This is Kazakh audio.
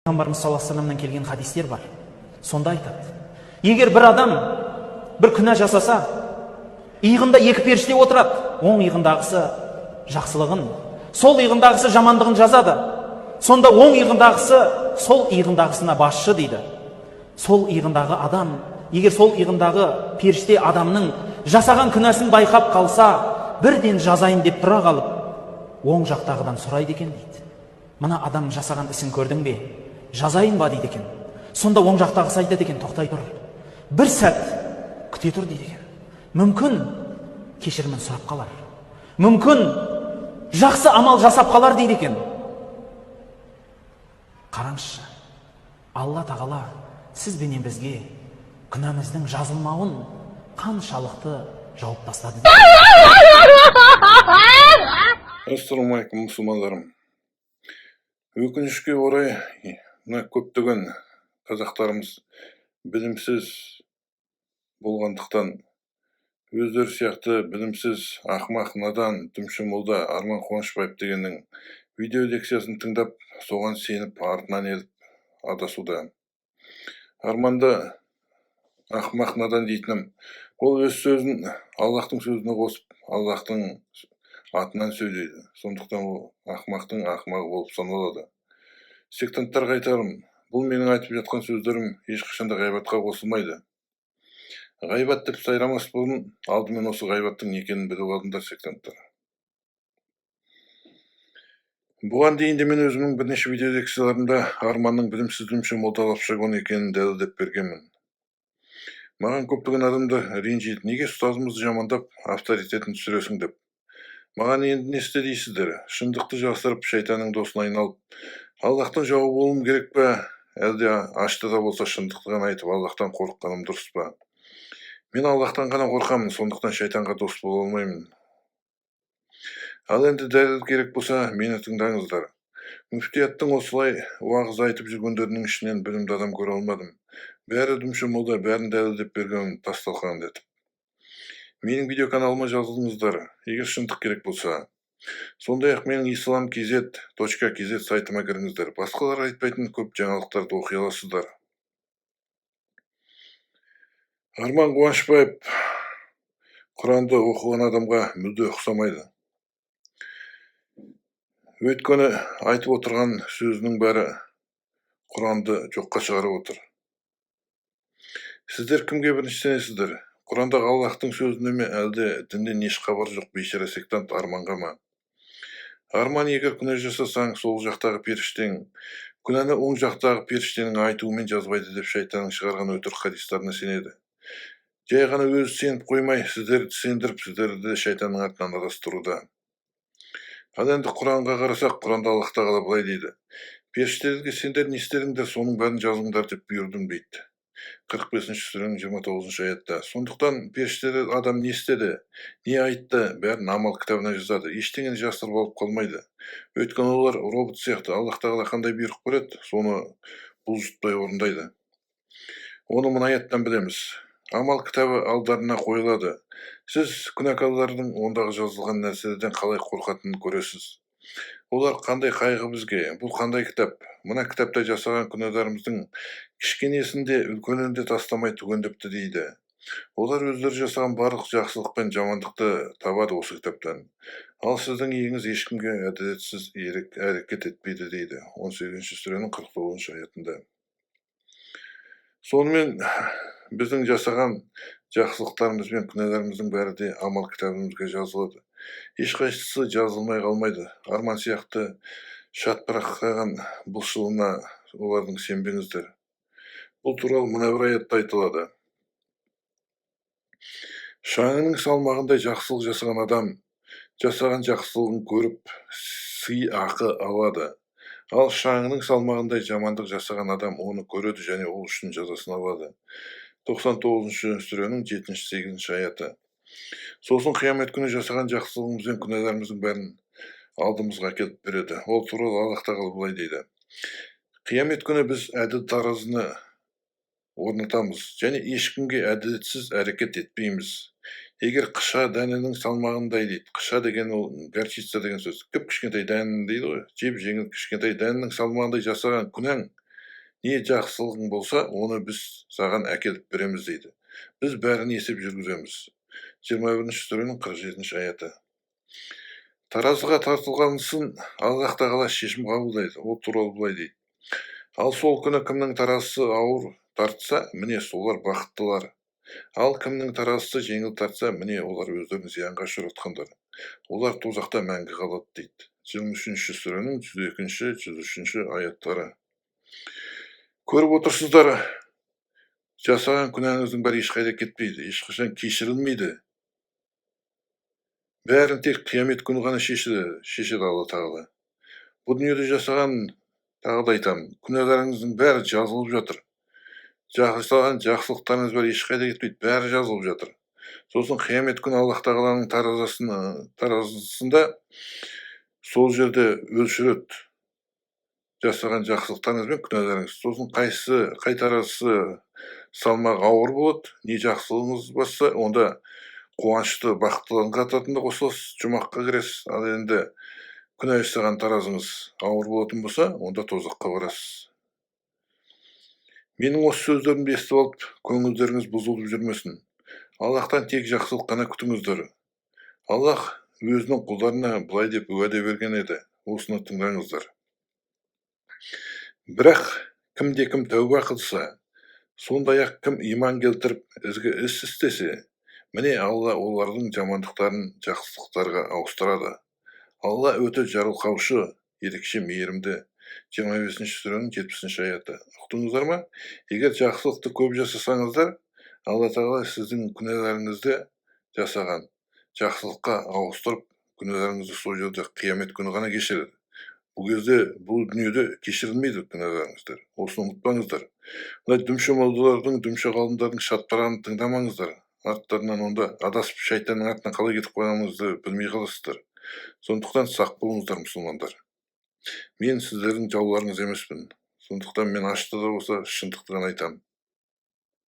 Пайғамбарымыз саллаллаху алейхи вассаламнан келген хадистер бар. Сонда айтады, егер бір адам бір күнә жасаса, иығында екі періште отырады. Оң иығындағысы жақсылығын, сол иығындағысы жамандығын жазады. Сонда оң иығындағысы сол иығындағысына басшы дейді. Сол иығындағы адам, егер сол иығындағы періште адамның жасаған күнәсін байқап қалса, бірден жазайын деп тұра қалып, оң жақтағыдан сұрайды екен дейді. Мына адам жасаған ісін көрдің бе? Жазайын ба дейді екен. Сонда оң жақтағысы айтады екен, тоқтай тұр. Бір сәт күте тұр дейді екен. Мүмкін кешірімін сұрап қалар. Мүмкін жақсы амал жасап қалар дейді екен. Қараңызшы, Алла тағала сіз бенен бізге күнәміздің жазылмауын қаншалықты жауып тастады. Ассалаумағалейкум, мұсылмандарым. Өкінішке орай, мына көптеген қазақтарымыз білімсіз болғандықтан, өздері сияқты білімсіз, ақымақ, надан, дүмші молда Арман Қуанышбаев дегеннің видео лекциясын тыңдап, соған сеніп, артынан еліп адасуда. Арманды ақымақ, надан дейтінім, ол өз сөзін Аллахтың сөзіне қосып, Аллахтың атынан сөйлейді. Сондықтан ол ақымақтың ақымағы болып саналады. Сектанттарға айтарым, бұл менің айтып жатқан сөздерім ешқашанда ғайбатқа қосылмайды. Ғайбат деп сайрамас бұрын, алдымен осы ғайбаттың не екенін біліп алыңдар, сектанттар. Бұған дейін де мен өзімнің бірнеше видео лекцияларымда Арманның білімсіз дүмші молдалап шагон екенін дәлелдеп бергенмін. Маған көптеген адамды ренжиді, неге ұстазымызды жамандап авторитетін түсіресің деп. Маған енді не істе дейсіздер? Шындықты жасырып, шайтанның досына айналып, Аллахтың жауы болуым керек пе? Әлде ашты да болса шындықты ғана айтып, Аллахтан қорыққаным дұрыс па? Мен Аллахтан ғана қорқамын, сондықтан шайтанға дос бола алмаймын. Ал енді дәлел керек болса, мені тыңдаңыздар. Мүфтияттың осылай уағыз айтып жүргендерінің ішінен білімді адам көре алмадым. Бәрі дүмші молда, бәрін дәлелдеп берген тасталқан етіп. Менің видеоканалыма жазылыңыздар, егер шындық керек болса. Сондай-ақ менің islam.kz сайтыма кіріңіздер. Басқалар айтпайтын көп жаңалықтарды оқи аласыздар. Арман Қуанышбаев Құранды оқыған адамға мүлде ұқсамайды. Өйткені айтып отырған сөзінің бәрі Құранды жоққа шығарып отыр. Сіздер кімге бірінші сенесіздер? Құрандағы Аллахтың сөзіне ме, әлде діннен еш хабар жоқ бейшара сектант Арманға ма? Арман, егер күнә жасасаң, сол жақтағы періштең, күнәні оң жақтағы періштенің айтуымен жазбайды деп шайтанның шығарған өтірік хадистарына сенеді. Жай ғана өзі сеніп қоймай, сіздерді сендіріп, сіздерді шайтанның атынан адастыруда. Ал енді Құранға қарасақ, Құранда Аллах тағала былай дейді: періштерге сендер не істедіңдер, соның бәрін жазыңдар деп бұйырдым дейді. 45-ші сүренің 29-ші аятта. Сондықтан періштер адам не істеді, не айтты, бәрін амал кітабына жазады. Ештеңені жасырып алып қалмайды. Өйткені олар робот сияқты, Аллах тағала қандай бұйрық береді, соны бұлжытпай орындайды. Оны мына аяттан білеміз. Амал кітабы алдарына қойылады. Сіз күнәкарлардың ондағы жазылған нәрселерден қалай қорқатынын көресіз. Олар қандай қайғы бізге, бұл қандай кітап? Мына кітапта жасаған күнәдарымыздың кішкенесінде, үлкенінде тастамай түгендепті дейді. Олар өздері жасаған барлық жақсылық пен жамандықты табады осы кітаптан. Ал сіздің иеңіз ешкімге әділетсіз әрекет етпейді дейді. 18-ші сүренің 49-ші аятында. Сонымен біздің жасаған жақсылықтарымыз бен күнәларымыздың бәрі де амал кітабымызға жазылады. Ешқайсысы жазылмай қалмайды. Арман сияқты шатпыраққан бұлшылына олардың сенбеңіздер. Бұл туралы мына бір аятта айтылады. Шаңының салмағындай жақсылық жасаған адам жасаған жақсылығын көріп сый ақы алады. Ал шаңының салмағындай жамандық жасаған адам оны көреді және ол үшін жазасын алады. 99-ші сүренің 7-8-ші аяты. Сосын қиямет күні жасаған жақсылығымыз бен күнәларымыздың бәрін алдымызға әкеліп береді. Ол туралы Аллах тағала былай дейді: қиямет күні біз әділ таразыны орнатамыз және ешкімге әділетсіз әрекет етпейміз. Егер қыша дәнінің салмағындай дейді. Қыша деген ол горчица деген сөз. Кіп кішкентай дәнін дейді ғой. Жеп жеңіл кішкентай дәнінің салмағындай жасаған күнәң не жақсылығың болса, оны біз саған әкеліп береміз дейді. Біз бәрін есеп жүргіземіз. 21 сүренің 47 аяты. Таразыға тартылғансын Аллах тағала шешім қабылдайды. Ол туралы былай дейді. Ал сол күні кімнің таразысы ауыр тартса, міне солар бақыттылар. Ал кімнің таразысы жеңіл тартса, міне олар өздерін зиянға ұшыратқандар. Олар тозақта мәңгі қалады дейді. 23 сүренің 102-103 аяттары. Көріп отырсыздар, жасаған күнәңіздің бәрі ешқайда кетпейді, ешқашан кешірілмейді. Бәрін тек қиямет күні ғана шешеді Алла тағала. Бұл дүниеде жасаған, тағы да айтамын, күнәларыңыздың бәрі жазылып жатыр. Жасаған жақсылықтарыңыз бәрі ешқайда кетпейді, бәрі жазылып жатыр. Сосын қиямет күні Аллах тағаланың таразысында сол жерде өлшіреді жасаған жақсылықтарыңыз бен күнәларыңыз. Сосын қай таразысы салмағы ауыр болады, не жақсылығыңыз басса, онда қуанышты бақыттылығын қататында қосыласыз, жұмаққа кіресіз. Ал енді күнә жасаған таразыңыз ауыр болатын болса, онда тозаққа барасыз. Менің осы сөздерімді естіп алып, көңілдеріңіз бұзылып жүрмесін. Аллахтан тек жақсылық қана күтіңіздер. Аллах өзінің құлдарына былай деп уәде берген еді, осыны тыңдаңыздар. Бірақ кім тәуба қылса, сондай-ақ кім иман келтіріп, ізгі іс істесе, міне Алла олардың жамандықтарын жақсылықтарға ауыстырады. Алла өте жарылқаушы, ерекше мейірімді. 25 сүренің 70 аяты. Ұқтыңыздар ма? Егер жақсылықты көп жасасаңыздар, Алла тағала сіздің күнәларыңызды жасаған жақсылыққа ауыстырып, күнәларыңызды сол жерде қиямет күні ғана кешіреді. Бұл кезде, бұл дүниеде кешірілмейді күнәларыңыздар. Осыны ұмытпаңыздар. Мына дүмше молдалардың, дүмше ғалымдардың шаттарын тыңдамаңыздар. Арттарынан онда адасып шайтанның артынан қалай кетіп қойғаныңызды білмей қаласыздар. Сондықтан сақ болыңыздар, мұсылмандар. Мен сіздердің жауларыңыз емеспін. Сондықтан мен ашты да болса шындықты ғана айтамын.